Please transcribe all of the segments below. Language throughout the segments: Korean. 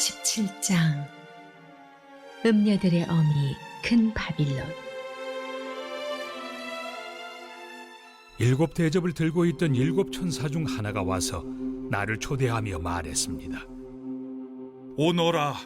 17장 음녀들의 어미 큰 바빌론. 일곱 대접을 들고 있던 일곱 천사 중 하나가 와서 나를 초대하며 말했습니다. 오너라,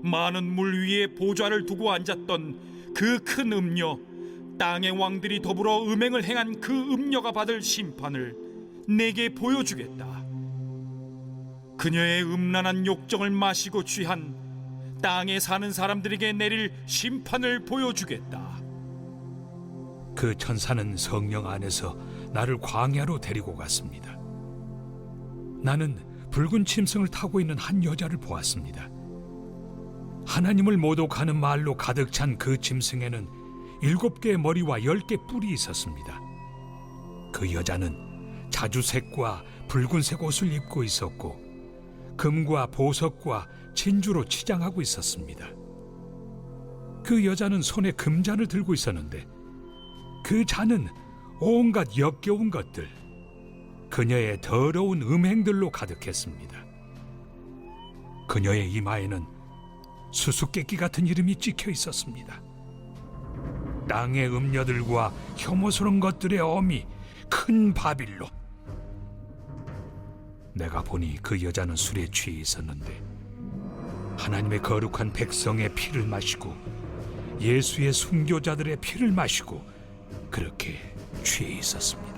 많은 물 위에 보좌를 두고 앉았던 그 큰 음녀, 땅의 왕들이 더불어 음행을 행한 그 음녀가 받을 심판을 내게 보여주겠다. 그녀의 음란한 욕정을 마시고 취한 땅에 사는 사람들에게 내릴 심판을 보여주겠다. 그 천사는 성령 안에서 나를 광야로 데리고 갔습니다. 나는 붉은 짐승을 타고 있는 한 여자를 보았습니다. 하나님을 모독하는 말로 가득 찬 그 짐승에는 7개의 머리와 10개 뿔이 있었습니다. 그 여자는 자주색과 붉은색 옷을 입고 있었고 금과 보석과 진주로 치장하고 있었습니다. 그 여자는 손에 금잔을 들고 있었는데 그 잔은 온갖 역겨운 것들, 그녀의 더러운 음행들로 가득했습니다. 그녀의 이마에는 수수께끼 같은 이름이 찍혀 있었습니다. 땅의 음녀들과 혐오스러운 것들의 어미 큰 바빌론. 내가 보니 그 여자는 술에 취해 있었는데 하나님의 거룩한 백성의 피를 마시고 예수의 순교자들의 피를 마시고 그렇게 취해 있었습니다.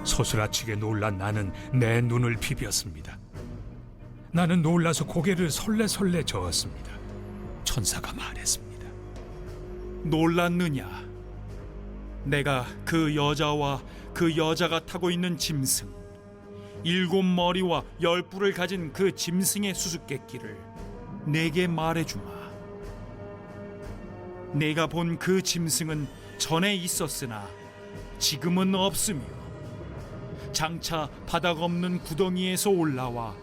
소스라치게 놀란 나는 내 눈을 비볐습니다. 나는 놀라서 고개를 설레설레 저었습니다. 천사가 말했습니다. 놀랐느냐? 내가 그 여자와 그 여자가 타고 있는 짐승, 7머리와 10뿔을 가진 그 짐승의 수수께끼를 내게 말해주마. 내가 본 그 짐승은 전에 있었으나 지금은 없으며 장차 바닥 없는 구덩이에서 올라와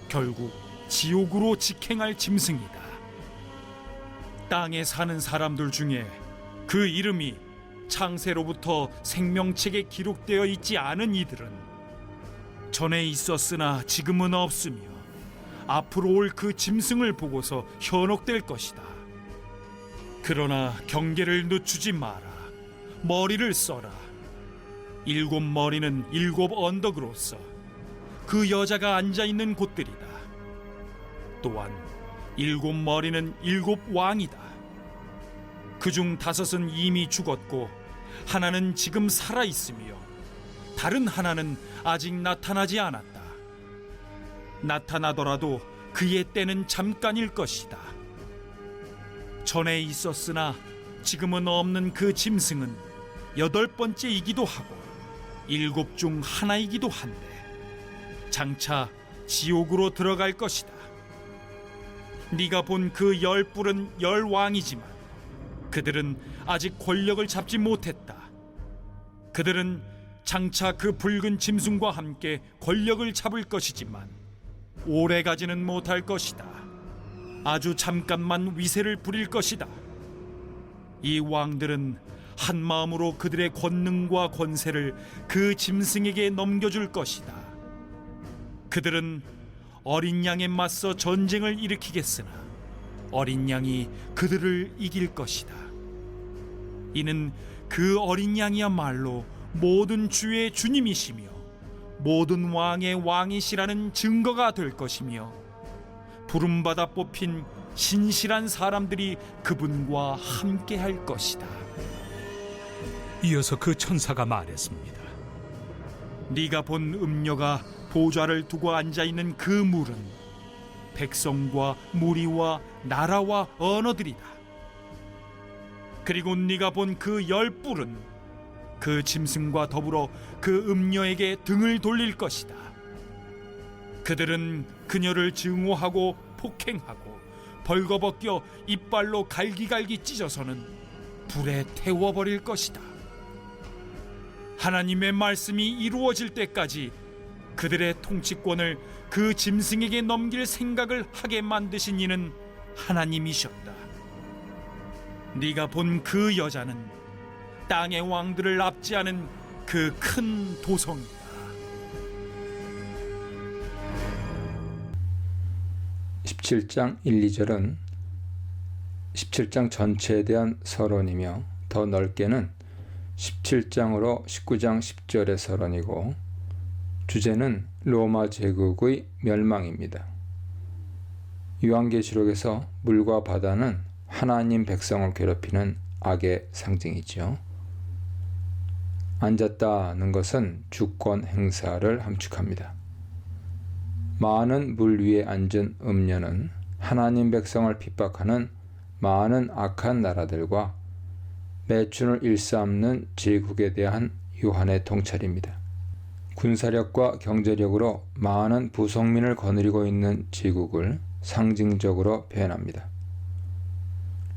결국 지옥으로 직행할 짐승이다. 땅에 사는 사람들 중에 그 이름이 창세로부터 생명책에 기록되어 있지 않은 이들은 전에 있었으나 지금은 없으며 앞으로 올 그 짐승을 보고서 현혹될 것이다. 그러나 경계를 늦추지 마라. 머리를 써라. 7머리는 7 언덕으로서 그 여자가 앉아있는 곳들이다. 또한 7머리는 7 왕이다. 그중 5은 이미 죽었고 하나는 지금 살아있으며 다른 하나는 아직 나타나지 않았다. 나타나더라도 그의 때는 잠깐일 것이다. 전에 있었으나 지금은 없는 그 짐승은 8번째이기도 하고 7 중 하나이기도 한데 장차 지옥으로 들어갈 것이다. 네가 본 그 10뿔은 10왕이지만 그들은 아직 권력을 잡지 못했다. 그들은 장차 그 붉은 짐승과 함께 권력을 잡을 것이지만 오래가지는 못할 것이다. 아주 잠깐만 위세를 부릴 것이다. 이 왕들은 한 마음으로 그들의 권능과 권세를 그 짐승에게 넘겨줄 것이다. 그들은 어린 양에 맞서 전쟁을 일으키겠으나 어린 양이 그들을 이길 것이다. 이는 그 어린 양이야말로 모든 주의 주님이시며 모든 왕의 왕이시라는 증거가 될 것이며 부름받아 뽑힌 신실한 사람들이 그분과 함께 할 것이다. 이어서 그 천사가 말했습니다. 네가 본 음녀가 보좌를 두고 앉아있는 그 물은 백성과 무리와 나라와 언어들이다. 그리고 네가 본 그 10뿔은 그 짐승과 더불어 그 음녀에게 등을 돌릴 것이다. 그들은 그녀를 증오하고 폭행하고 벌거벗겨 이빨로 갈기갈기 찢어서는 불에 태워버릴 것이다. 하나님의 말씀이 이루어질 때까지 그들의 통치권을 그 짐승에게 넘길 생각을 하게 만드신 이는 하나님이셨다. 네가 본 그 여자는 땅의 왕들을 압제하는 그 큰 도성이다. 17장 1, 2절은 17장 전체에 대한 서론이며 더 넓게는 17장으로 19장 10절의 서론이고 주제는 로마 제국의 멸망입니다. 요한계시록에서 물과 바다는 하나님 백성을 괴롭히는 악의 상징이죠. 앉았다는 것은 주권 행사를 함축합니다. 많은 물 위에 앉은 음녀는 하나님 백성을 핍박하는 많은 악한 나라들과 매춘을 일삼는 제국에 대한 요한의 통찰입니다. 군사력과 경제력으로 많은 부속민을 거느리고 있는 제국을 상징적으로 표현합니다.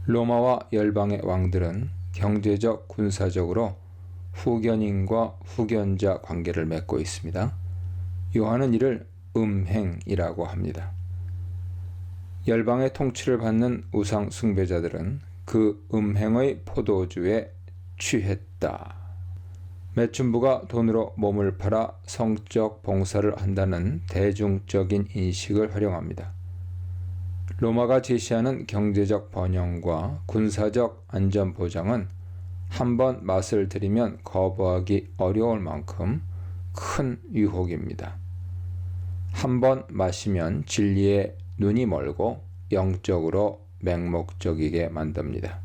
로마와 열방의 왕들은 경제적, 군사적으로 후견인과 후견자 관계를 맺고 있습니다. 요한은 이를 음행이라고 합니다. 열방의 통치를 받는 우상 숭배자들은 그 음행의 포도주에 취했다. 매춘부가 돈으로 몸을 팔아 성적 봉사를 한다는 대중적인 인식을 활용합니다. 로마가 제시하는 경제적 번영과 군사적 안전 보장은 한번 맛을 들이면 거부하기 어려울 만큼 큰 유혹입니다. 한번 마시면 진리에 눈이 멀고 영적으로 맹목적이게 만듭니다.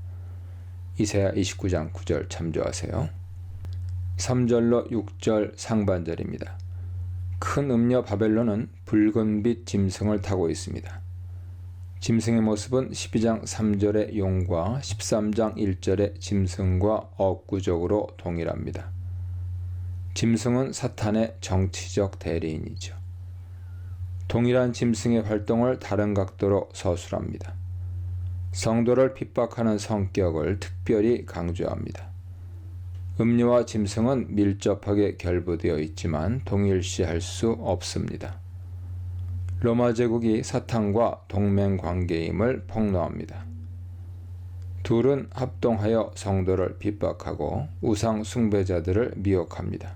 이사야 29장 9절 참조하세요. 3절로 6절 상반절입니다. 큰 음녀 바벨론은 붉은빛 짐승을 타고 있습니다. 짐승의 모습은 12장 3절의 용과 13장 1절의 짐승과 억구적으로 동일합니다. 짐승은 사탄의 정치적 대리인이죠. 동일한 짐승의 활동을 다른 각도로 서술합니다. 성도를 핍박하는 성격을 특별히 강조합니다. 음녀와 짐승은 밀접하게 결부되어 있지만 동일시할 수 없습니다. 로마 제국이 사탄과 동맹 관계임을 폭로합니다. 둘은 합동하여 성도를 핍박하고 우상 숭배자들을 미혹합니다.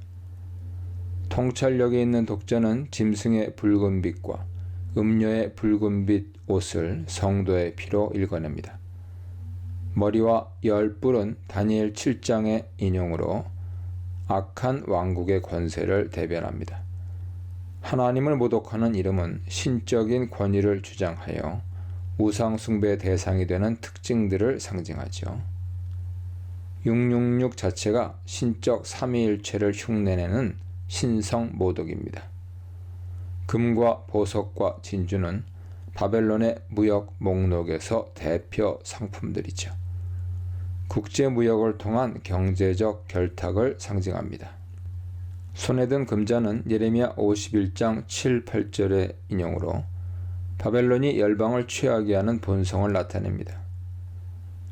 통찰력이 있는 독자는 짐승의 붉은빛과 음녀의 붉은빛 옷을 성도의 피로 읽어냅니다. 머리와 열뿔은 다니엘 7장의 인용으로 악한 왕국의 권세를 대변합니다. 하나님을 모독하는 이름은 신적인 권위를 주장하여 우상 숭배의 대상이 되는 특징들을 상징하죠. 666 자체가 신적 삼위일체를 흉내내는 신성 모독입니다. 금과 보석과 진주는 바벨론의 무역 목록에서 대표 상품들이죠. 국제 무역을 통한 경제적 결탁을 상징합니다. 손에 든 금자는 예레미야 51장 7, 8절의 인용으로 바벨론이 열방을 취하게 하는 본성을 나타냅니다.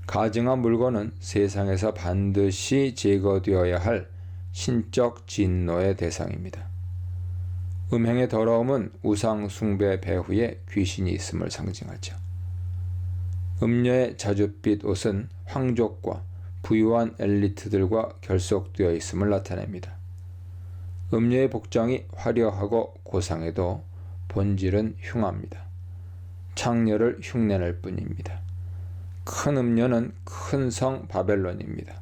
가증한 물건은 세상에서 반드시 제거되어야 할 신적 진노의 대상입니다. 음행의 더러움은 우상 숭배 배후에 귀신이 있음을 상징하죠. 음녀의 자줏빛 옷은 황족과 부유한 엘리트들과 결속되어 있음을 나타냅니다. 음녀의 복장이 화려하고 고상해도 본질은 흉합니다. 창녀를 흉내낼 뿐입니다. 큰 음녀는 큰 성 바벨론입니다.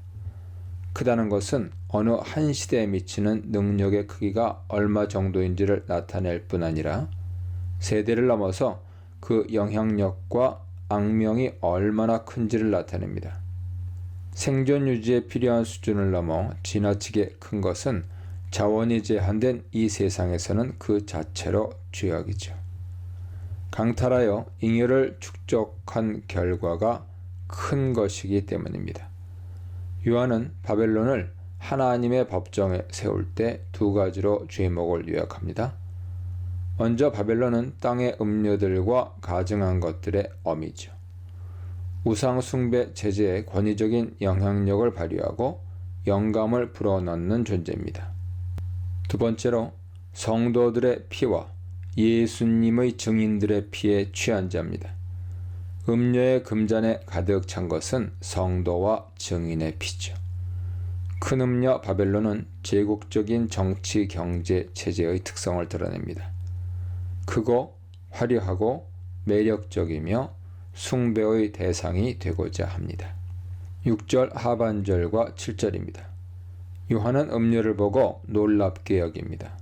크다는 것은 어느 한 시대에 미치는 능력의 크기가 얼마 정도인지를 나타낼 뿐 아니라 세대를 넘어서 그 영향력과 악명이 얼마나 큰지를 나타냅니다. 생존 유지에 필요한 수준을 넘어 지나치게 큰 것은 자원이 제한된 이 세상에서는 그 자체로 죄악이죠. 강탈하여 잉여를 축적한 결과가 큰 것이기 때문입니다. 요한은 바벨론을 하나님의 법정에 세울 때 두 가지로 죄목을 요약합니다. 먼저 바벨론은 땅의 음료들과 가증한 것들의 어미죠. 우상 숭배 체제에 권위적인 영향력을 발휘하고 영감을 불어넣는 존재입니다. 두 번째로 성도들의 피와 예수님의 증인들의 피에 취한 자입니다. 음료의 금잔에 가득 찬 것은 성도와 증인의 피죠. 큰 음녀 바벨론은 제국적인 정치 경제 체제의 특성을 드러냅니다. 크고 화려하고 매력적이며 숭배의 대상이 되고자 합니다. 6절 하반절과 7절입니다. 요한은 음료를 보고 놀랍게 여깁니다.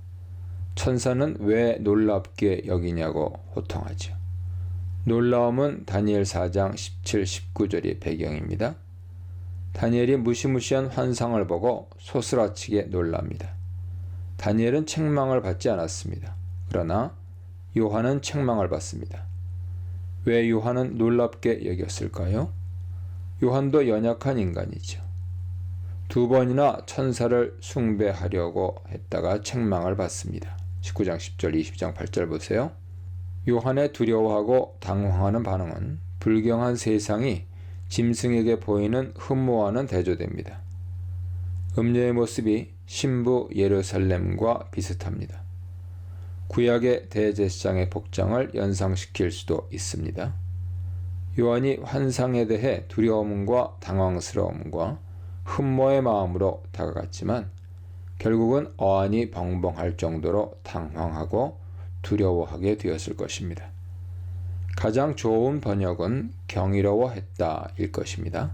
천사는 왜 놀랍게 여기냐고 호통하죠. 놀라움은 다니엘 4장 17, 19절이 배경입니다. 다니엘이 무시무시한 환상을 보고 소스라치게 놀랍니다. 다니엘은 책망을 받지 않았습니다. 그러나 요한은 책망을 받습니다. 왜 요한은 놀랍게 여겼을까요? 요한도 연약한 인간이죠. 2번이나 천사를 숭배하려고 했다가 책망을 받습니다. 19장 10절, 20장 8절 보세요. 요한의 두려워하고 당황하는 반응은 불경한 세상이 짐승에게 보이는 흠모와는 대조됩니다. 음녀의 모습이 신부 예루살렘과 비슷합니다. 구약의 대제사장의 복장을 연상시킬 수도 있습니다. 요한이 환상에 대해 두려움과 당황스러움과 흠모의 마음으로 다가갔지만 결국은 어안이 벙벙할 정도로 당황하고 두려워하게 되었을 것입니다. 가장 좋은 번역은 경이로워했다 일 것입니다.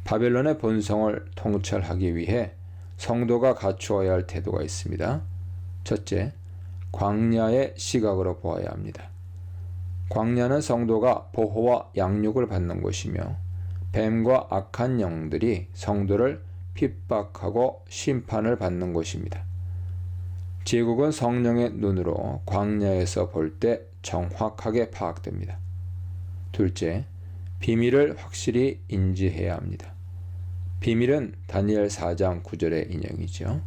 바벨론의 본성을 통찰하기 위해 성도가 갖추어야 할 태도가 있습니다. 첫째, 광야의 시각으로 보아야 합니다. 광야는 성도가 보호와 양육을 받는 곳이며 뱀과 악한 영들이 성도를 핍박하고 심판을 받는 곳입니다. 제국은 성령의 눈으로 광야에서 볼 때 정확하게 파악됩니다. 둘째, 비밀을 확실히 인지해야 합니다. 비밀은 다니엘 4장 9절의 인용이죠.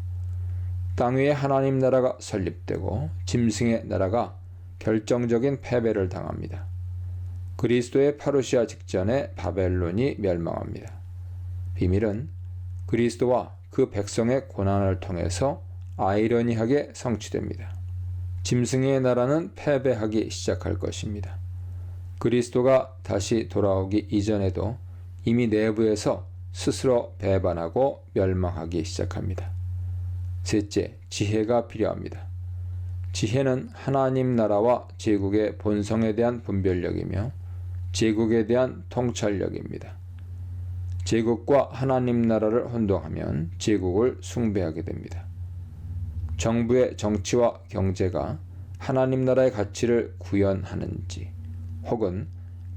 땅 위에 하나님 나라가 설립되고 짐승의 나라가 결정적인 패배를 당합니다. 그리스도의 파루시아 직전에 바벨론이 멸망합니다. 비밀은 그리스도와 그 백성의 고난을 통해서 아이러니하게 성취됩니다. 짐승의 나라는 패배하기 시작할 것입니다. 그리스도가 다시 돌아오기 이전에도 이미 내부에서 스스로 배반하고 멸망하기 시작합니다. 셋째, 지혜가 필요합니다. 지혜는 하나님 나라와 제국의 본성에 대한 분별력이며 제국에 대한 통찰력입니다. 제국과 하나님 나라를 혼동하면 제국을 숭배하게 됩니다. 정부의 정치와 경제가 하나님 나라의 가치를 구현하는지 혹은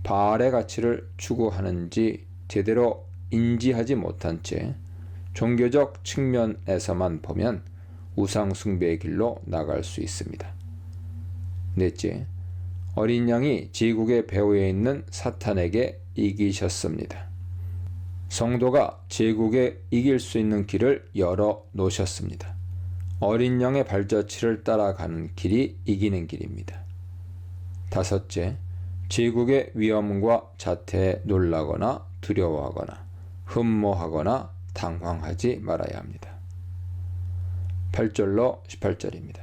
바알의 가치를 추구하는지 제대로 인지하지 못한 채 종교적 측면에서만 보면 우상 숭배의 길로 나갈 수 있습니다. 넷째, 어린 양이 제국의 배후에 있는 사탄에게 이기셨습니다. 성도가 제국에 이길 수 있는 길을 열어 놓으셨습니다. 어린 양의 발자취를 따라가는 길이 이기는 길입니다. 다섯째, 제국의 위험과 자태에 놀라거나 두려워하거나 흠모하거나 당황하지 말아야 합니다. 8절로 18절입니다.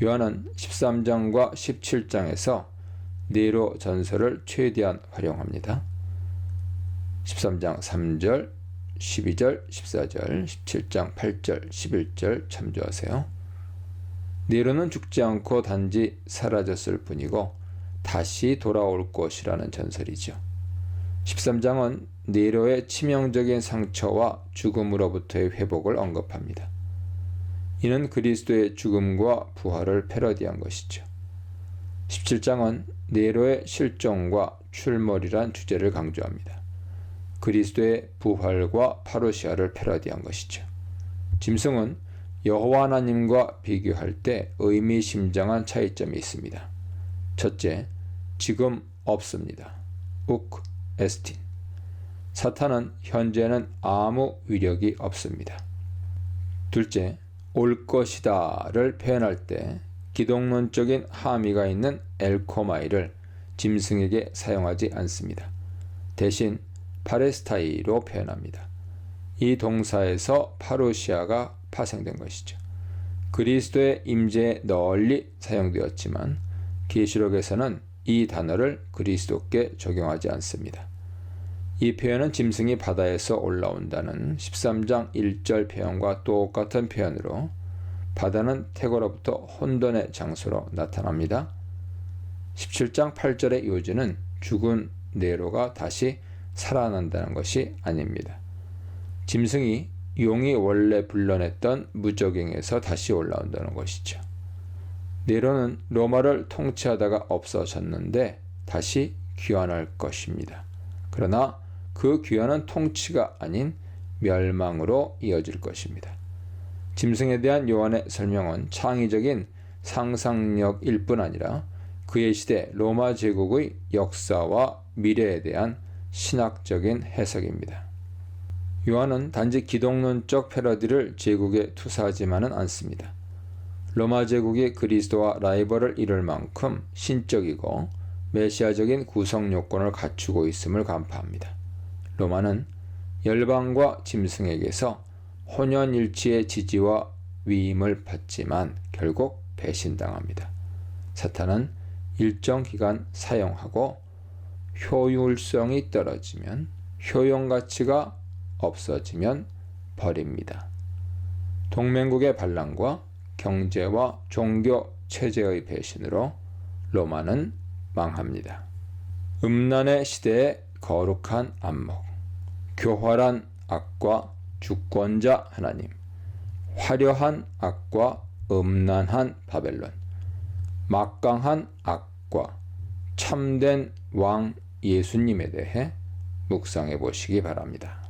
요한은 13장과 17장에서 네로 전설을 최대한 활용합니다. 13장 3절, 12절, 14절, 17장 8절, 11절 참조하세요. 네로는 죽지 않고 단지 사라졌을 뿐이고 다시 돌아올 것이라는 전설이죠. 13장은 네로의 치명적인 상처와 죽음으로부터의 회복을 언급합니다. 이는 그리스도의 죽음과 부활을 패러디한 것이죠. 17장은 네로의 실종과 출몰이란 주제를 강조합니다. 그리스도의 부활과 파루시아를 패러디한 것이죠. 짐승은 여호와 하나님과 비교할 때 의미심장한 차이점이 있습니다. 첫째, 지금 없습니다. 욱 에스틴. 사탄은 현재는 아무 위력이 없습니다. 둘째, 올 것이다를 표현할 때 기독론적인 함의가 있는 엘코마이를 짐승에게 사용하지 않습니다. 대신 파레스타이로 표현합니다. 이 동사에서 파루시아가 파생된 것이죠. 그리스도의 임재에 널리 사용되었지만 계시록에서는 이 단어를 그리스도께 적용하지 않습니다. 이 표현은 짐승이 바다에서 올라온다는 13장 1절 표현과 똑같은 표현으로 바다는 태고로부터 혼돈의 장소로 나타납니다. 17장 8절의 요지는 죽은 네로가 다시 살아난다는 것이 아닙니다. 짐승이 용이 원래 불러냈던 무적행에서 다시 올라온다는 것이죠. 네로는 로마를 통치하다가 없어졌는데 다시 귀환할 것입니다. 그러나 그 귀환은 통치가 아닌 멸망으로 이어질 것입니다. 짐승에 대한 요한의 설명은 창의적인 상상력일 뿐 아니라 그의 시대 로마 제국의 역사와 미래에 대한 신학적인 해석입니다. 요한은 단지 기독론적 패러디를 제국에 투사하지만은 않습니다. 로마 제국이 그리스도와 라이벌을 이룰 만큼 신적이고 메시아적인 구성 요건을 갖추고 있음을 간파합니다. 로마는 열방과 짐승에게서 혼연일치의 지지와 위임을 받지만 결국 배신당합니다. 사탄은 일정 기간 사용하고 효율성이 떨어지면, 효용 가치가 없어지면 버립니다. 동맹국의 반란과 경제와 종교 체제의 배신으로 로마는 망합니다. 음란의 시대의 거룩한 안목, 교활한 악과 주권자 하나님, 화려한 악과 음란한 바벨론, 막강한 악과 참된 왕 예수님에 대해 묵상해 보시기 바랍니다.